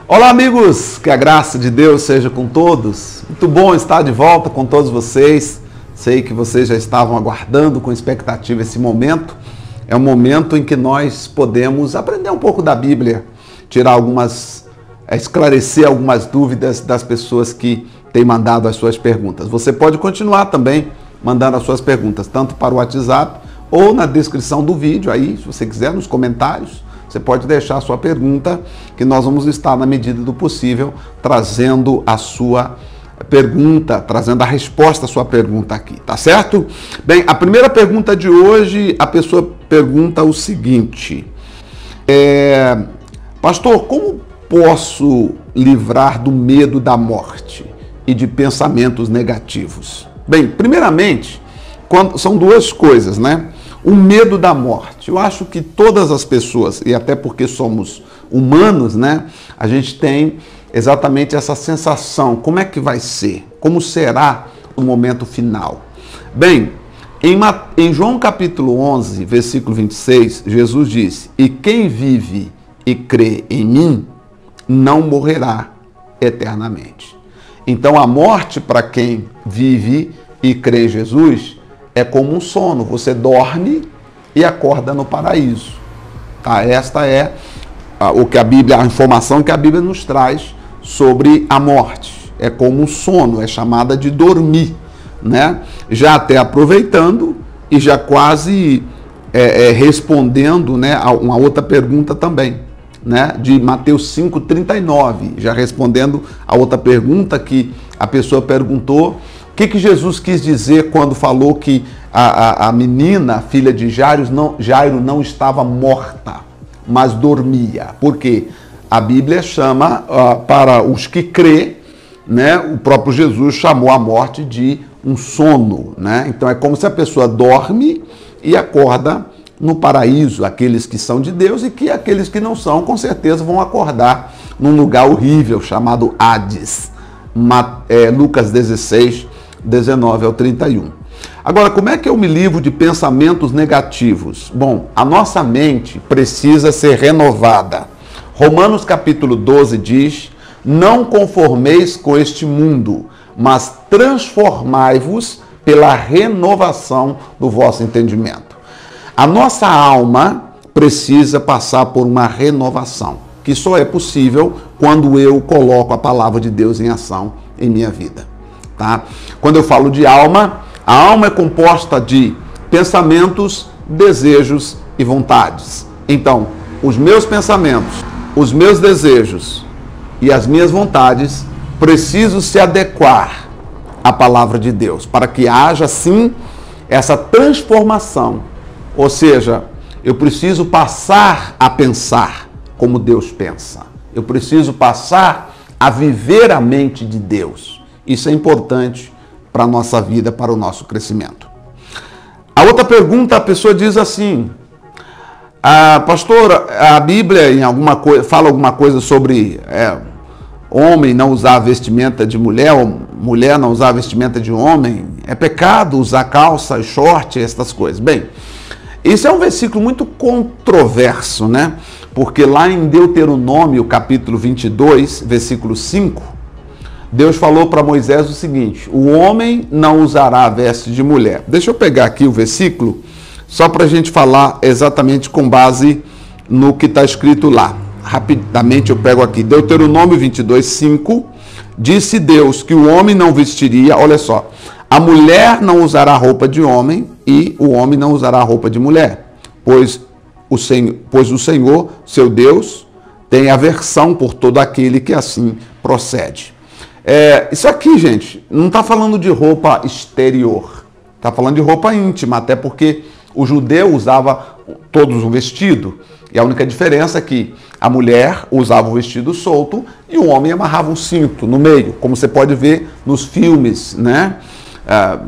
Olá, amigos, que a graça de Deus seja com todos. Muito bom estar de volta com todos vocês. Sei que vocês já estavam aguardando com expectativa esse momento. É um momento em que nós podemos aprender um pouco da Bíblia, esclarecer algumas dúvidas das pessoas que têm mandado as suas perguntas. Você pode continuar também mandando as suas perguntas, tanto para o WhatsApp ou na descrição do vídeo aí, se você quiser, nos comentários. Você pode deixar a sua pergunta, que nós vamos estar, na medida do possível, trazendo a sua pergunta, trazendo a resposta à sua pergunta aqui, tá certo? Bem, a primeira pergunta de hoje, a pessoa pergunta o seguinte: pastor, como posso livrar do medo da morte e de pensamentos negativos? Bem, primeiramente, são duas coisas, né? O medo da morte. Eu acho que todas as pessoas, e até porque somos humanos, né? A gente tem exatamente essa sensação. Como é que vai ser? Como será o momento final? Bem, em João capítulo 11, versículo 26, Jesus disse: "E quem vive e crê em mim, não morrerá eternamente." Então a morte para quem vive e crê em Jesus é como um sono, você dorme e acorda no paraíso. Tá? Esta é a informação que a Bíblia nos traz sobre a morte. É como um sono, é chamada de dormir, né? Já até aproveitando e já quase respondendo, né, a uma outra pergunta também, né, de Mateus 5:39, já respondendo a outra pergunta que a pessoa perguntou. O que Jesus quis dizer quando falou que a menina, filha de Jairo, não estava morta, mas dormia? Porque a Bíblia chama, para os que crê, né, o próprio Jesus chamou a morte de um sono, né? Então é como se a pessoa dorme e acorda no paraíso, aqueles que são de Deus, e que aqueles que não são, com certeza, vão acordar num lugar horrível chamado Hades. Lucas 16, 19 ao 31. Agora, como é que eu me livro de pensamentos negativos? Bom, a nossa mente precisa ser renovada. Romanos capítulo 12 diz: "Não conformeis com este mundo, mas transformai-vos pela renovação do vosso entendimento." A nossa alma precisa passar por uma renovação, que só é possível quando eu coloco a palavra de Deus em ação em minha vida. Tá? Quando eu falo de alma, a alma é composta de pensamentos, desejos e vontades. Então, os meus pensamentos, os meus desejos e as minhas vontades precisam se adequar à palavra de Deus, para que haja, sim, essa transformação. Ou seja, eu preciso passar a pensar como Deus pensa. Eu preciso passar a viver a mente de Deus. Isso é importante para a nossa vida, para o nosso crescimento. A outra pergunta, a pessoa diz assim: pastor, a Bíblia fala alguma coisa sobre homem não usar vestimenta de mulher, ou mulher não usar vestimenta de homem? É pecado usar calça, short, essas coisas? Bem, isso é um versículo muito controverso, né? Porque lá em Deuteronômio, capítulo 22, versículo 5, Deus falou para Moisés o seguinte: "O homem não usará veste de mulher." Deixa eu pegar aqui o versículo, só para a gente falar exatamente com base no que está escrito lá. Rapidamente eu pego aqui. Deuteronômio 22, 5. "Disse Deus que o homem não vestiria," olha só, "a mulher não usará roupa de homem e o homem não usará roupa de mulher, pois o Senhor, seu Deus, tem aversão por todo aquele que assim procede." Isso aqui, gente, não está falando de roupa exterior, está falando de roupa íntima, até porque o judeu usava todos um vestido, e a única diferença é que a mulher usava o vestido solto e o homem amarrava um cinto no meio, como você pode ver nos filmes, né?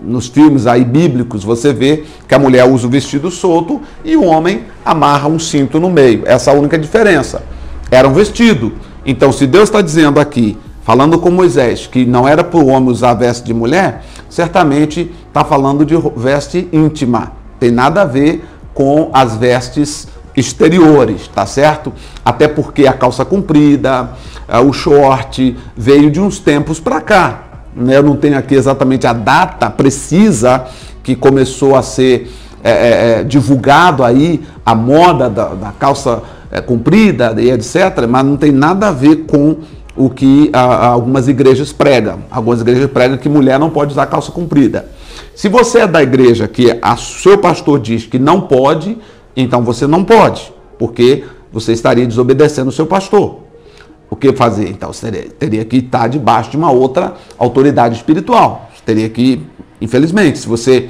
Nos filmes aí bíblicos, você vê que a mulher usa o vestido solto e o homem amarra um cinto no meio. Essa é a única diferença. Era um vestido. Então, se Deus está dizendo aqui, falando com Moisés, que não era para o homem usar veste de mulher, certamente está falando de veste íntima. Tem nada a ver com as vestes exteriores, tá certo? Até porque a calça comprida, o short, veio de uns tempos para cá. Eu não tenho aqui exatamente a data precisa que começou a ser divulgado aí a moda da calça comprida e etc., mas não tem nada a ver com o que algumas igrejas pregam. Algumas igrejas pregam que mulher não pode usar calça comprida. Se você é da igreja que seu pastor diz que não pode, então você não pode, porque você estaria desobedecendo o seu pastor. O que fazer? Então você teria que estar debaixo de uma outra autoridade espiritual. Você teria que, infelizmente, se você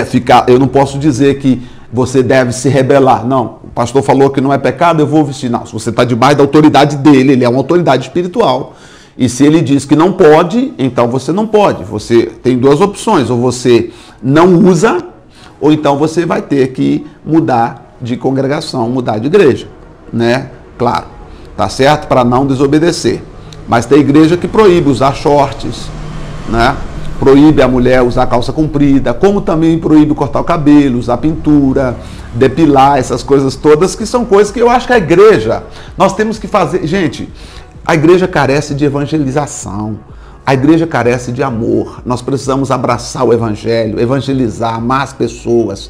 ficar... Eu não posso dizer que você deve se rebelar. Não, o pastor falou que não é pecado, eu vou vestir. Não, se você está debaixo da autoridade dele, ele é uma autoridade espiritual. E se ele diz que não pode, então você não pode. Você tem duas opções, ou você não usa, ou então você vai ter que mudar de congregação, mudar de igreja, né? Claro, tá certo? Para não desobedecer. Mas tem igreja que proíbe usar shorts, né? Proíbe a mulher usar calça comprida, como também proíbe cortar o cabelo, usar pintura, depilar, essas coisas todas, que são coisas que eu acho que a igreja, nós temos que fazer. Gente, a igreja carece de evangelização, a igreja carece de amor. Nós precisamos abraçar o evangelho, evangelizar, amar as pessoas,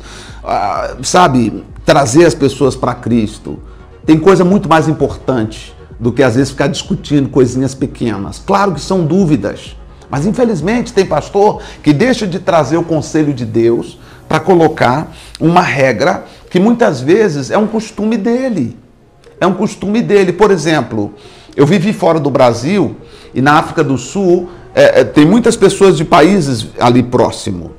sabe, trazer as pessoas para Cristo. Tem coisa muito mais importante do que às vezes ficar discutindo coisinhas pequenas. Claro que são dúvidas, mas infelizmente tem pastor que deixa de trazer o conselho de Deus para colocar uma regra que muitas vezes é um costume dele. É um costume dele. Por exemplo, eu vivi fora do Brasil e na África do Sul tem muitas pessoas de países ali próximo.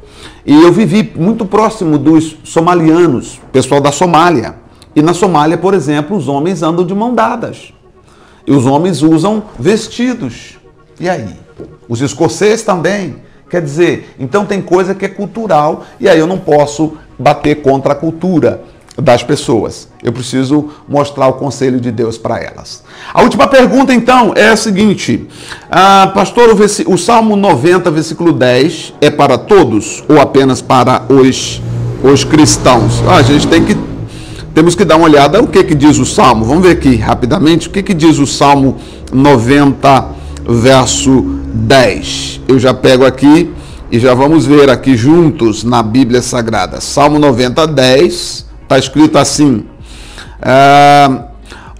E eu vivi muito próximo dos somalianos, pessoal da Somália. E na Somália, por exemplo, os homens andam de mão dadas. E os homens usam vestidos. E aí? Os escoceses também. Quer dizer, então tem coisa que é cultural e aí eu não posso bater contra a cultura das pessoas. Eu preciso mostrar o conselho de Deus para elas. A última pergunta, então, é a seguinte. Pastor, o Salmo 90, versículo 10, é para todos ou apenas para os cristãos? A gente temos que dar uma olhada o que diz o Salmo. Vamos ver aqui rapidamente o que diz o Salmo 90, verso 10. Eu já pego aqui e já vamos ver aqui juntos na Bíblia Sagrada. Salmo 90, 10, está escrito assim: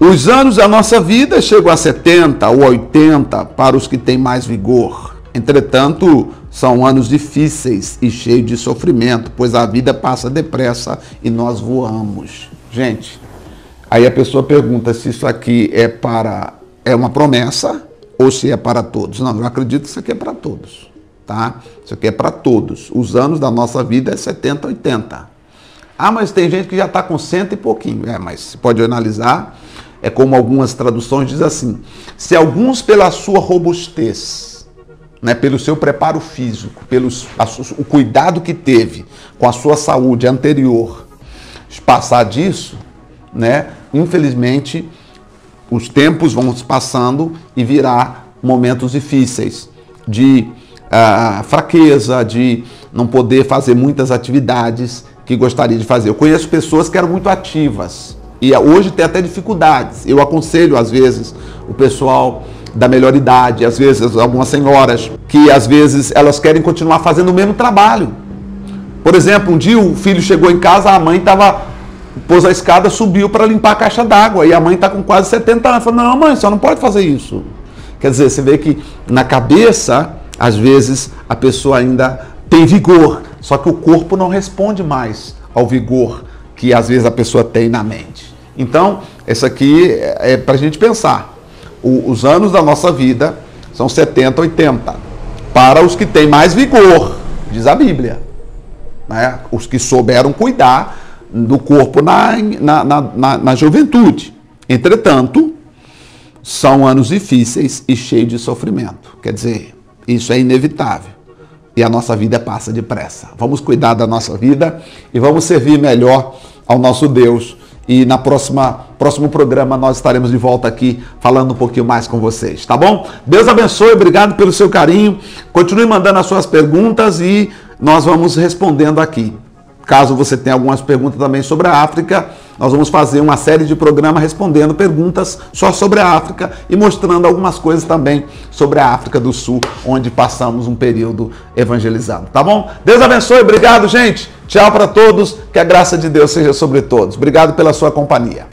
os anos da nossa vida chegam a 70 ou 80 para os que têm mais vigor. Entretanto, são anos difíceis e cheios de sofrimento, pois a vida passa depressa e nós voamos. Gente, aí a pessoa pergunta se isso aqui é uma promessa ou se é para todos. Não, eu acredito que isso aqui é para todos, tá? Isso aqui é para todos. Os anos da nossa vida é 70, 80. Mas tem gente que já está com 100 e pouquinho. Mas você pode analisar, é como algumas traduções dizem assim: se alguns pela sua robustez, né, pelo seu preparo físico, o cuidado que teve com a sua saúde anterior, passar disso, né, infelizmente, os tempos vão se passando e virá momentos difíceis de fraqueza, de não poder fazer muitas atividades que gostaria de fazer. Eu conheço pessoas que eram muito ativas e hoje tem até dificuldades. Eu aconselho, às vezes, o pessoal da melhor idade, às vezes algumas senhoras, que às vezes elas querem continuar fazendo o mesmo trabalho. Por exemplo, um dia o filho chegou em casa, a mãe pôs a escada, subiu para limpar a caixa d'água, e a mãe está com quase 70 anos. Falou: não, mãe, você não pode fazer isso. Quer dizer, você vê que na cabeça, às vezes, a pessoa ainda tem vigor, só que o corpo não responde mais ao vigor que às vezes a pessoa tem na mente. Então, isso aqui é para a gente pensar. Os anos da nossa vida são 70, 80. Para os que têm mais vigor, diz a Bíblia, né? Os que souberam cuidar do corpo na juventude. Entretanto, são anos difíceis e cheios de sofrimento. Quer dizer, isso é inevitável. E a nossa vida passa depressa. Vamos cuidar da nossa vida e vamos servir melhor ao nosso Deus. E na próximo programa nós estaremos de volta aqui falando um pouquinho mais com vocês, tá bom? Deus abençoe, obrigado pelo seu carinho. Continue mandando as suas perguntas e nós vamos respondendo aqui. caso você tenha algumas perguntas também sobre a África, nós vamos fazer uma série de programas respondendo perguntas só sobre a África e mostrando algumas coisas também sobre a África do Sul, onde passamos um período evangelizando, tá bom? Deus abençoe, obrigado, gente. Tchau para todos, que a graça de Deus seja sobre todos. Obrigado pela sua companhia.